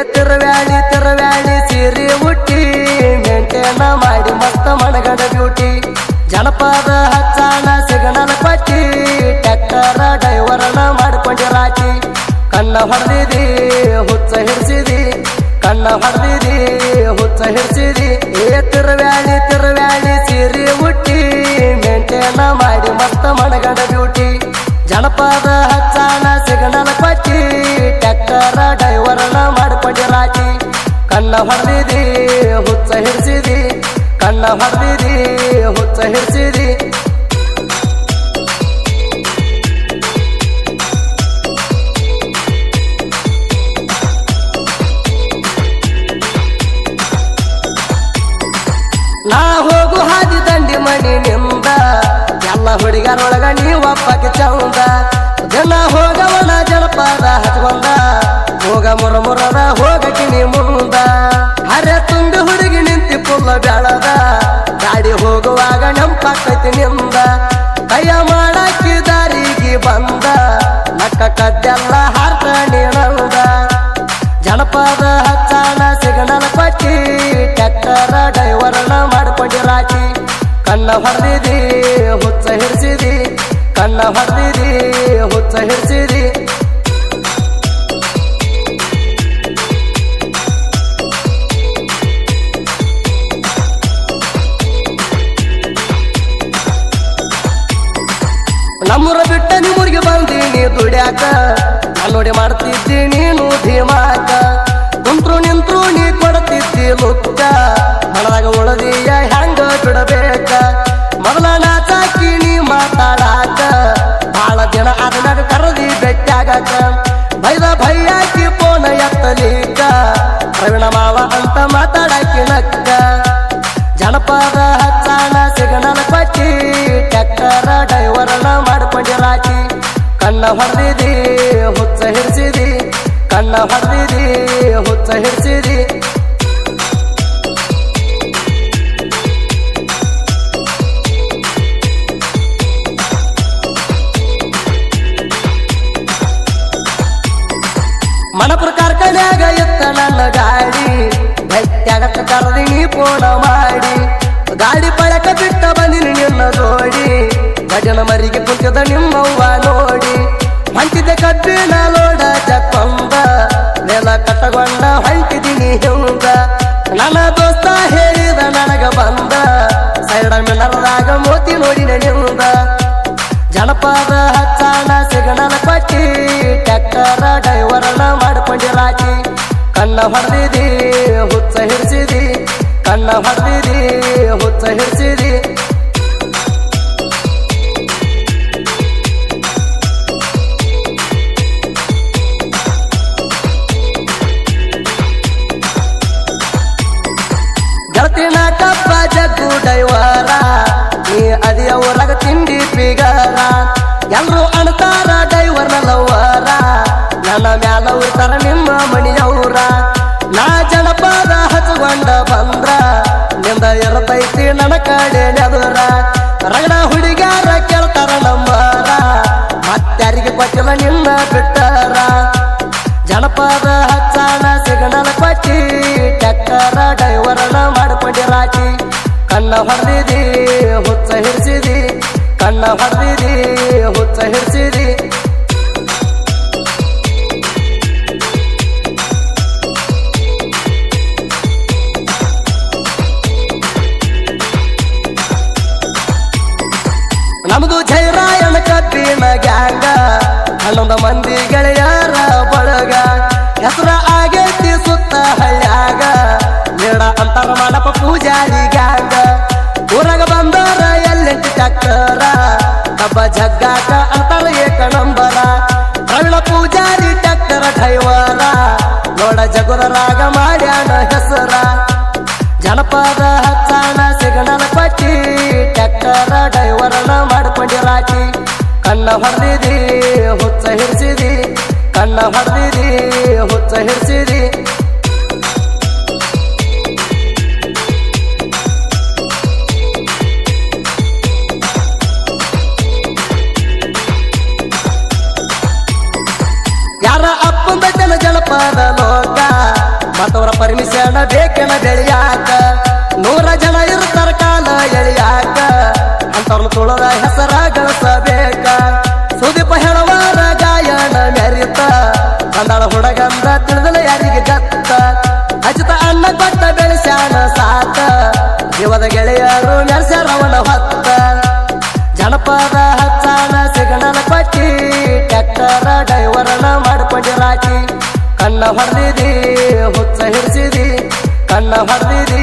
ತಿರುವ್ಯಾಳಿ ಸೀರೆ ಹುಟ್ಟಿ ಮೇಂಟೇನ ಮಾಡಿ ಮಸ್ತ ಮಣಗಡ ಬ್ಯೂಟಿ ಜನಪದ ಹಚ್ಚಾಣ ಸಿಗ್ನಲ್ ಪಟ್ಟಿ ಟ್ಯಾಕ್ಟರ ಡ್ರೈವರನ ಮಾಡ್ಕೊಂಡಿರಾಟಿ ಕಣ್ಣ ಹೊಡೆದಿದಿ ಹುಚ್ಚ ಹಿಡಿಸಿದಿ ಕಣ್ಣ ಹೊಡೆದಿದಿ ಹುಚ್ಚ ಹಿಡಿಸಿದಿ ತಿರುವ್ಯಾಳಿ ಸೀರೆ ಹುಟ್ಟಿ ಮೇಂಟೇನ ಮಾಡಿ ಮಸ್ತ ಮಣಗಡ ಬ್ಯೂಟಿ ಜನಪದ ಹಚ್ಚಾಣ ಸಿಗ್ನಲ್ ಪಟ್ಟಿ ಟ್ಯಾಕ್ಟರ ಡ್ರೈವರನ ಮಾಡ್ಕೊಂಡಿರಾಟಿ ಕಣ್ಣ ಹೊಡೆದಿದಿ ಹುಚ್ಚ ಹಿಡಿಸಿದಿ ಕಣ್ಣ ಹೊಡೆದಿದಿ ಹುಚ್ಚ ಹಿಡಿಸಿದಿ ನಾ ಹೋಗು ಹಾದಿ ದಂಡಿ ಮಣಿ ನಿಂದ ಎಲ್ಲ ಹುಡುಗರೊಳಗ ನೀವಪ್ಪಕ್ಕೆ ಚಂದ ಜನ ಹೋಗವನ ಜನಪದ ಹಚ್ಕೊಂಡ ಹೋಗ ಮುರಮುರದ ಹೋಗ ಕಿಣಿ ಮುಂದ ಹರೆ ತುಂಬಿ ಹುಡುಗಿ ನಿಂತಿ ಪುಲ್ಲ ಬೆಳದ ಗಾಡಿ ಹೋಗುವಾಗ ನೆಂಪಾಕೈತಿ ನಿಂದ ಕೈಯ ಮಾಡಾಕಿ ದಾರಿಗೆ ಬಂದ ನಕ್ಕ ಕದ್ದೆಲ್ಲ ಹಾರ್ತ ನೀನಂದ ಜನಪದ ಹಚ್ಚಾಣ ಸಿಗ್ನಲ್ ಪಟ್ಟಿ ಟ್ಯಾಕ್ಟರ ಡ್ರೈವರನ ಮಾಡ್ಕೊಂಡಿರಾಟಿ ಕಣ್ಣ ಹೊಡೆದಿದಿ ಹುಚ್ಚ ಹಿಡಿಸಿದಿ ಕಣ್ಣ ಹೊಡೆದಿದಿ ಹುಚ್ಚ ಹಿಡಿಸಿದಿ ನಮ್ಮೂರ ಬಿಟ್ಟ ನಿಮ್ಮೂರಿಗೆ ಬಂದೀನಿ ದುಡ್ಯಾಕ ನೋಡಿ ಮಾಡ್ತಿದ್ದಿ ನೀನು ಧೀಮಾಕ ಕುಂತ್ರು ನಿಂತ್ರು ನೀ ಕೊಡ್ತಿದ್ದಿ ಲುಕ್ಕ ಮನದಾಗ ಉಳದಿಯ ಹೆಂಗ ಬಿಡಬೇಕ ಮೊದಲ ನಾಚಾಕಿ ನೀ ಮಾತಾಡಾಕ ಬಾಳ ದಿನ ಅದನ್ನಾಗ ಕರದಿ ಬೆಟ್ಟಾಗಕ ಬೈದ ಭೈಯಾಕಿ ಪೋನ ಎತ್ತಲೀಕ ಪ್ರವೀಣ ಮಾವ ಅಂತ ಮಾತಾಡಾಕಿ ನಕ್ಕ ಜನಪದ ಹಚ್ಚಾಣ ಸಿಗ್ನಲ್ ಪಟ್ಟಿ ಟ್ಯಾಕ್ಟರ ಡ್ರೈವರನ ಮಾಡ್ಕೊಂಡಿರಾಟಿ ಕಣ್ಣ ಹೊಡೆದಿದಿ ಹುಚ್ಚ ಹಿಡಿಸಿದಿ ಕಣ್ಣ ಹೊಡೆದಿದಿ ಹುಚ್ಚ ಹಿಡಿಸಿದಿ ಮಣಪುರ ಕಾರ್ಖಾನ್ಯಾಗ ಇತ್ತ ನನ್ನ ಗಾಡಿ ಬೆಟ್ಟಾಗಕ್ಕ ಕರೆದಿನಿ ಫೋನ ಮಾಡಿ ಗಾಡಿ ಪಳಕ ಬಿಟ್ಟ ಬಂದಿನಿ ನಿನ್ನ ಜೋಡಿ ಗಜನ ಮರಿಗೆ ಕುಂತಿದ ನಿಮ್ಮವ್ವ ನೋಡಿ ಹೊಂಟಿದ್ದೆ ಕಬ್ಬಿನ ಲೋಡ ಚಕ್ಕೊಂದ ನೆಲ ಕಟ್ಟಗೊಂಡ ಹೊಂಟಿದ್ದೀನಿ ಹಿಂದ ನನ್ನ ದೋಸ್ತ ಹೇಳಿದ ನನಗ ಬಂದ ಸೈಡ ಮಿನರದಾಗ ಮೋತಿ ನೋಡಿನ ನಿಂದ ಜನಪದ ಹಚ್ಚಾಣ ಸಿಗ್ನಲ್ ಪಟ್ಟಿ ಟ್ಯಾಕ್ಟರ ಡ್ರೈವರನ ಮಾಡ್ಕೊಂಡಿರಾಟಿ ಕಣ್ಣ ಹೊಡೆದಿದಿ ಹುಚ್ಚ ಹಿಡಿಸಿದಿ ಕಣ್ಣ ಹೊಡೆದಿದಿ ಹುಚ್ಚ ಹಿಡಿಸಿದಿ ಗೆಳತಿನ ಕಬ್ಬ ಜಗ್ಗು ಡೈವರ ನೀ ಅದಿಯ ಊರಾಗ ತಿಂಡಿ ಪಿಗರ ಎಲ್ರು ಅಣ್ತಾರ ಡೈವರ್ನ ಲವ್ವರ ನನ್ನ ಮ್ಯಾಲ ಉರ್ತಾರ ನಿಮ್ಮ ಮಣಿಯವ್ರ ನಾ ಜನಪದ ಹಚ್ಕೊಂಡ ಬಂದ್ರ ನಿಂದ ಇರತೈತಿ ನನ್ನ ಕಡೆ ನೆದರ ರಗಡ ಹುಡುಗ್ಯಾರ ಕೇಳ್ತಾರ ನಮ್ಮರ ಮತ್ತಾರಿಗೆ ಕೊಟ್ಟಿಲ್ಲ ನಿನ್ನ ಬಿಟ್ಟರ ಜನಪದ ಹಚ್ಚಾಣ ಸಿಗ್ನಲ್ ಪಟ್ಟಿ ಟ್ಯಾಕ್ಟರ ಡ್ರೈವರನ ಮಾಡ್ಕೊಂಡಿರಾಟಿ ಕಣ್ಣ ಹೊಡೆದಿದಿ ಹುಚ್ಚ ಹಿಡಿಸಿದಿ ಕಣ್ಣ ಹೊಡೆದಿದಿ ಹುಚ್ಚ ಹಿಡಿಸಿದಿ ನಮ್ದು ಜೈರಾಯನ ಕಬ್ಬಿನ ಗ್ಯಾಂಗ ಹನ್ನೊಂದು ಮಂದಿ ಗೆಳೆಯರ ಬಳಗ ಹೆಸರ ಆಗೈತಿ ಸುತ್ತ ಹಳ್ಳ್ಯಾಗ ನೀಡ ಅಂತಾರ ಮಾಡಪ್ಪ ಪೂಜಾರಿ ಗ್ಯಾಂಗ ಊರಾಗ ಬಂದರ ಎಲ್ಲೆಂಟಿ ಟ್ಯಾಕ್ಟರ ಕಬ್ಬ ಜಗ್ಗಾಕ ಅಂತಾರ ಏಕ ನಂಬರ ಪ್ರವೀಣ ಪೂಜಾರಿ ಟ್ಯಾಕ್ಟರ ಡ್ರೈವರ ನೋಡ ಜಗುರರಾಗ ಮಾಡ್ಯಾನ ಹೆಸರ ಜನಪದ ಹಚ್ಚಾಣ ಸಿಗ್ನಲ್ ಪಟ್ಟಿ ಟ್ಯಾಕ್ಟರ ಡ್ರೈವರನ ಮಾಡ್ಕೊಂಡಿರಾಟಿ ಕಣ್ಣ ಹೊಡೆದಿದಿ ಹುಚ್ಚ ಹಿಡಿಸಿದಿ ಕಣ್ಣ ಹೊಡೆದಿದಿ ಹುಚ್ಚ ಹಿಡಿಸಿದಿ ಯಾರ ಅಪ್ಪಂದ ಜನಪದ ಲೋಕ ಮತ್ತವರ ಪರ್ಮಿಷನ್ ಬೇಕೇನ ಬೆಳಿಯಾಕ 100 ಜನ ಇರ್ತಾರ ಕಾಲ ಎಳಿಯಾಕ ಅಂತವ್ರನ್ನ ತುಳದ ಹೆಸರ ಗಳಿಸಬೇಕ ಸುದೀಪ ಹೇಳುವಾರ ಗಾಯನ ಮೆರಿತ ಬಂದಾಳ ಹುಡುಗಂದ ತಿಳಿದಲ ಯಾರಿಗೆ ಗತ್ತ ಹಚ್ಚಿತ ಅನ್ನ ಕೊಟ್ಟ ಬೆಳೆಸ್ಯಾನ ಸಾತ ಜೀವದ ಗೆಳೆಯರು ಮೆರೆಸ್ಯಾರವನ ಹೊತ್ತ ಜನಪದ ಹಚ್ಚಾನ ಸಿಗ್ನಲ್ ಕೊಟ್ಟಿ ಟ್ರ್ಯಾಕ್ಟರ್ ಡ್ರೈವರ್ನ ಮಾಡ್ಕೊಂಡಿರಾಕಿ ಕಣ್ಣ ಹೊಡೆದಿದಿ ಹುಚ್ಚ ಹಿಡಿಸಿದಿ ಕಣ್ಣ ಹೊಡೆದಿದಿ